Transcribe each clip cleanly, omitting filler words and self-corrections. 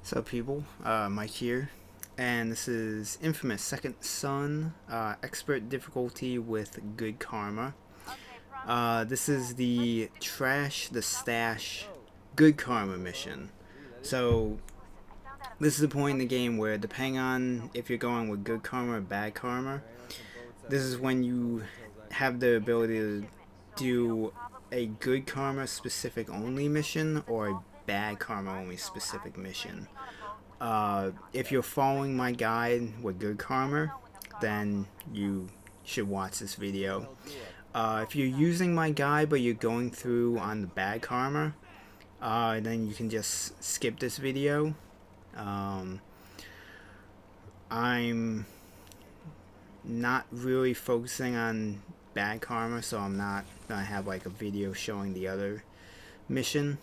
So people, Mike here, and this is inFAMOUS Second Son, expert difficulty with good karma. This is the trash the stash good karma mission. So this is the point in the game where, depending on if you're going with good karma or bad karma, this is when you have the ability to do a good karma specific only mission or a bad karma only specific mission. If you're following my guide with good karma, then you should watch this video. If you're using my guide but you're going through on the bad karma, then you can just skip this video. I'm not really focusing on bad karma, so I'm not gonna have like a video showing the other mission.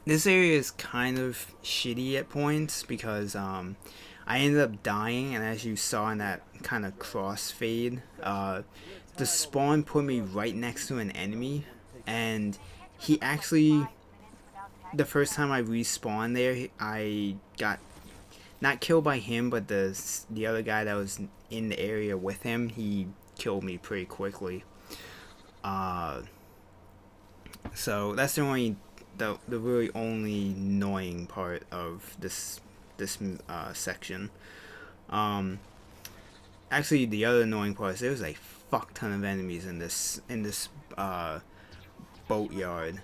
This area is kind of shitty at points because I ended up dying, and as you saw in that kind of crossfade, the spawn put me right next to an enemy, and he actually, the first time I respawned there, I got not killed by him, but the other guy that was in the area with him, he killed me pretty quickly. So that's the really only annoying part of this section. Actually, the other annoying part is there's a fuck ton of enemies in this boatyard,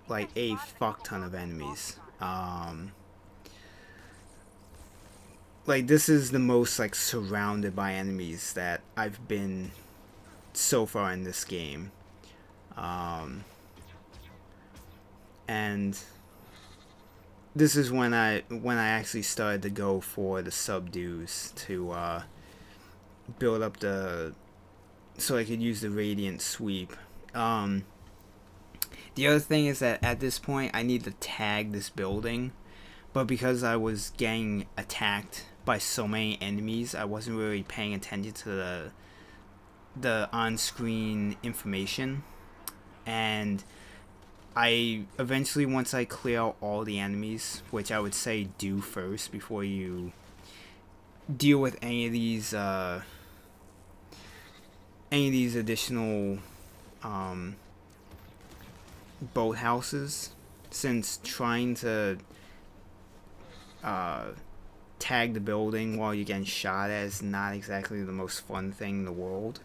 like a fuck ton of enemies. Like, this is the most like surrounded by enemies that I've been so far in this game. And this is when I actually started to go for the subdues to build up so I could use the radiant sweep. The other thing is that at this point I need to tag this building, but because I was getting attacked by so many enemies, I wasn't really paying attention to the on-screen information, and I eventually, once I clear out all the enemies, which I would say do first before you deal with any of these additional boat houses, since trying to tag the building while you're getting shot at is not exactly the most fun thing in the world.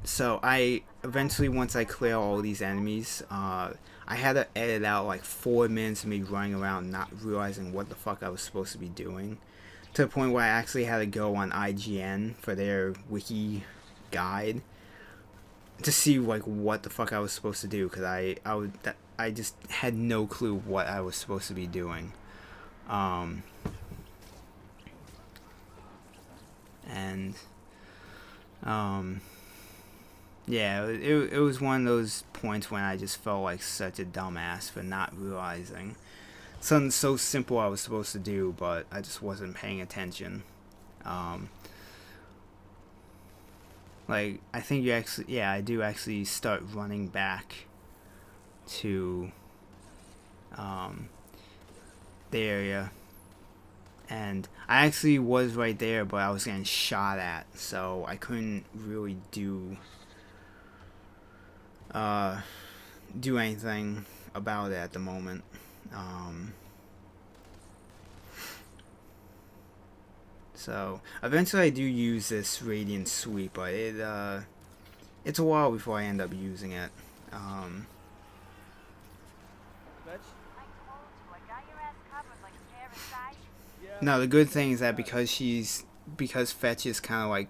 So I eventually, once I clear all these enemies, I had to edit out like 4 minutes of me running around not realizing what the fuck I was supposed to be doing, to the point where I actually had to go on IGN for their wiki guide to see like what the fuck I was supposed to do, because I just had no clue what I was supposed to be doing. Yeah, it was one of those points when I just felt like such a dumbass for not realizing something so simple I was supposed to do, but I just wasn't paying attention. Like, I think I do actually start running back to the area, and I actually was right there, but I was getting shot at, so I couldn't really do anything about it at the moment. So eventually I do use this radiant sweep, but it's a while before I end up using it. Now the good thing is that because Fetch is kind of like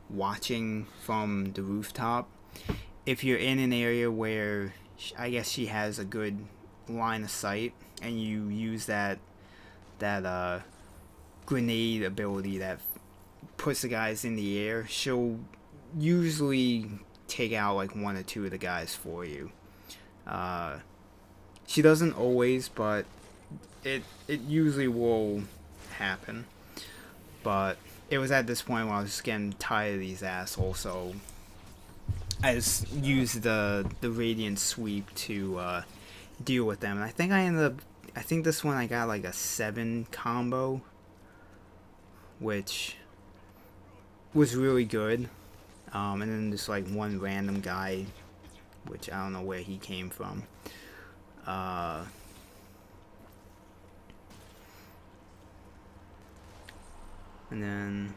watching from the rooftop, if you're in an area where I guess she has a good line of sight, and you use that grenade ability that puts the guys in the air, she'll usually take out like 1 or 2 of the guys for you. She doesn't always, but it usually will happen. But it was at this point where I was just getting tired of these assholes, so I just used the radiant sweep to deal with them. And I think this one I got like a 7 combo, which was really good. And then just like one random guy, which I don't know where he came from. And then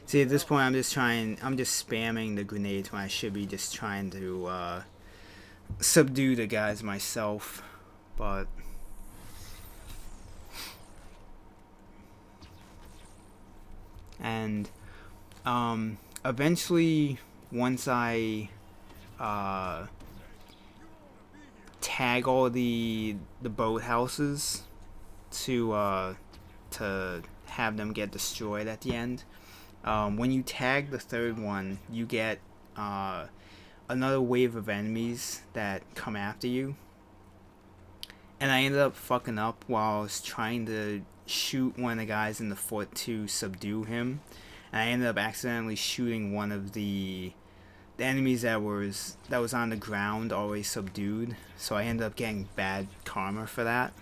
see, at this point I'm just spamming the grenades when I should be just trying to subdue the guys myself. But and eventually, once I tag all the boathouses to have them get destroyed at the end. When you tag the third one, you get another wave of enemies that come after you. And I ended up fucking up while I was trying to shoot one of the guys in the foot to subdue him. And I ended up accidentally shooting one of the enemies that was on the ground already subdued. So I ended up getting bad karma for that.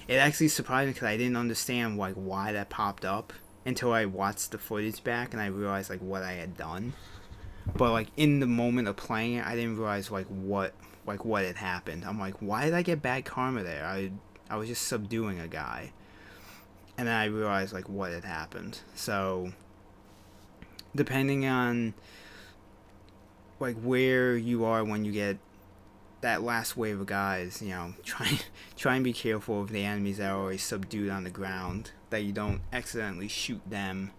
It actually surprised me because I didn't understand like why that popped up until I watched the footage back and I realized like what I had done. But like in the moment of playing it, I didn't realize like what had happened. I'm like, why did I get bad karma there? I was just subduing a guy. And then I realized like what had happened. So depending on like where you are when you get that last wave of guys, you know, try and be careful of the enemies that are already subdued on the ground, that you don't accidentally shoot them.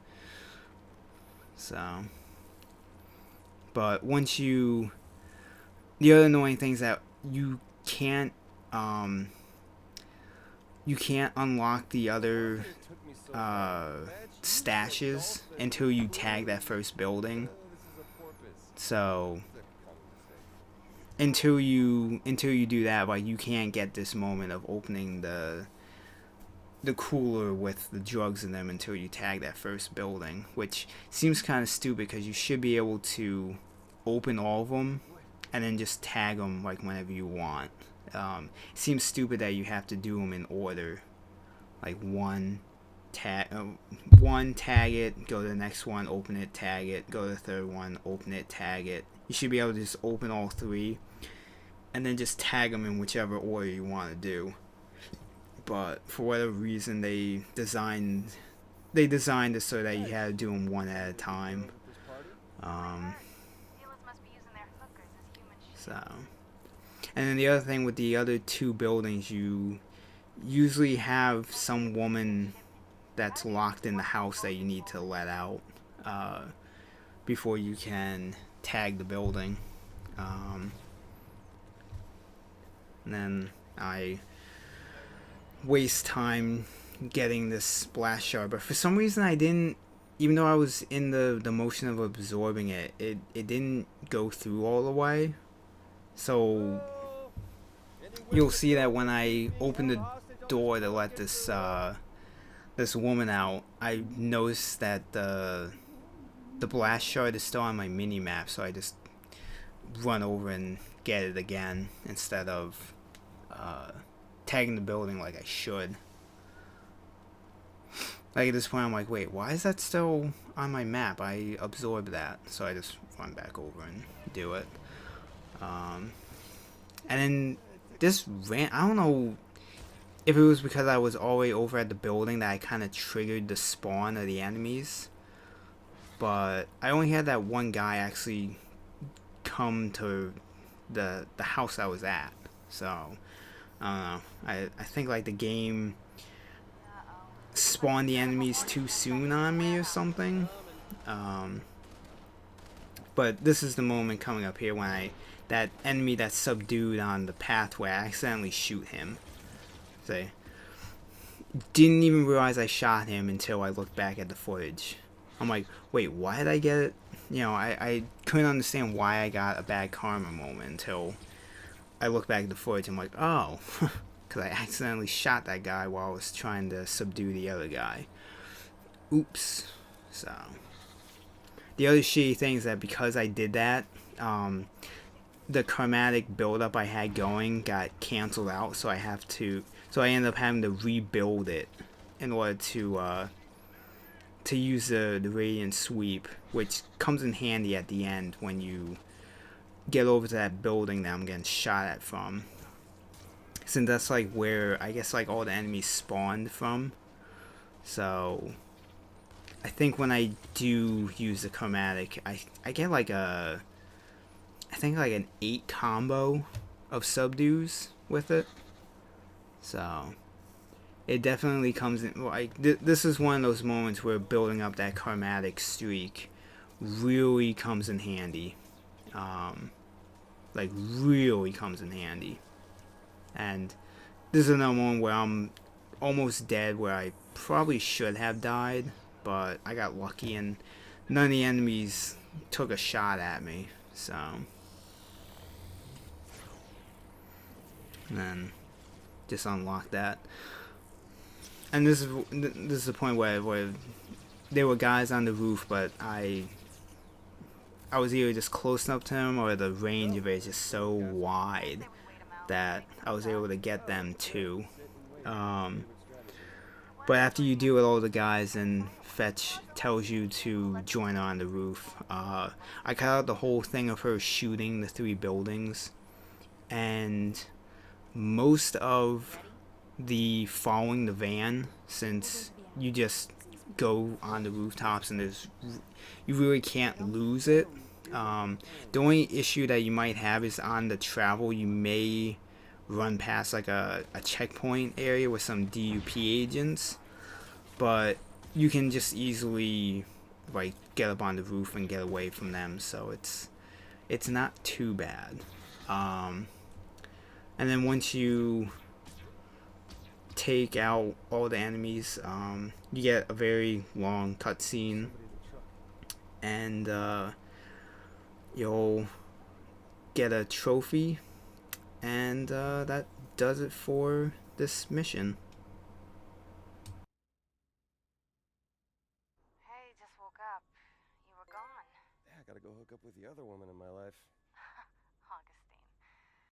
So, but once the other annoying thing is that you can't unlock the other stashes until you tag that first building. So until you do that, like, you can't get this moment of opening the cooler with the drugs in them until you tag that first building, which seems kind of stupid because you should be able to open all of them and then just tag them like whenever you want. It seems stupid that you have to do them in order, like one tag it, go to the next one, open it, tag it, go to the third one, open it, tag it. You should be able to just open all three and then just tag them in whichever order you want to do. But for whatever reason, they designed it so that you had to do them one at a time. So, and then the other thing with the other two buildings, you usually have some woman that's locked in the house that you need to let out before you can tag the building. And then I waste time getting this splash shard, but for some reason I didn't, even though I was in the motion of absorbing it, it didn't go through all the way. So you'll see that when I open the door to let this woman out, I noticed that the blast shard is still on my mini map, so I just run over and get it again instead of tagging the building like I should. Like at this point I'm like, wait, why is that still on my map? I absorbed that, so I just run back over and do it. And then this I don't know if it was because I was already over at the building that I kind of triggered the spawn of the enemies, but I only had that one guy actually come to the house I was at. So I don't know, I think like the game spawned the enemies too soon on me or something. But this is the moment coming up here when that enemy that's subdued on the pathway, I accidentally shoot him. So didn't even realize I shot him until I looked back at the footage. I'm like, wait, why did I get it? You know, I couldn't understand why I got a bad karma moment until I looked back at the footage. I'm like, oh, because I accidentally shot that guy while I was trying to subdue the other guy. Oops. So the other shitty thing is that because I did that, the chromatic buildup I had going got canceled out, so I ended up having to rebuild it in order to use the radiant sweep, which comes in handy at the end when you get over to that building that I'm getting shot at from, since that's like where I guess like all the enemies spawned from. So I think when I do use the chromatic, I get like I think like an 8 combo of subdues with it. So it definitely comes in like this is one of those moments where building up that chromatic streak really comes in handy. Like really comes in handy. And this is another one where I'm almost dead, where I probably should have died, but I got lucky and none of the enemies took a shot at me. So, and then just unlock that. And this is the point where there were guys on the roof, but I was either just close enough to them or the range of it is just so wide that I was able to get them too. But after you deal with all the guys and Fetch tells you to join her on the roof, I cut out the whole thing of her shooting the 3 buildings, and most of the following the van, since you just go on the rooftops and you really can't lose it. The only issue that you might have is on the travel you may run past like a checkpoint area with some DUP agents, but you can just easily like get up on the roof and get away from them, so it's not too bad. And then once you take out all the enemies, you get a very long cutscene, and you'll get a trophy, and that does it for this mission. Hey, just woke up. You were gone. Yeah, I gotta go hook up with the other woman in my life.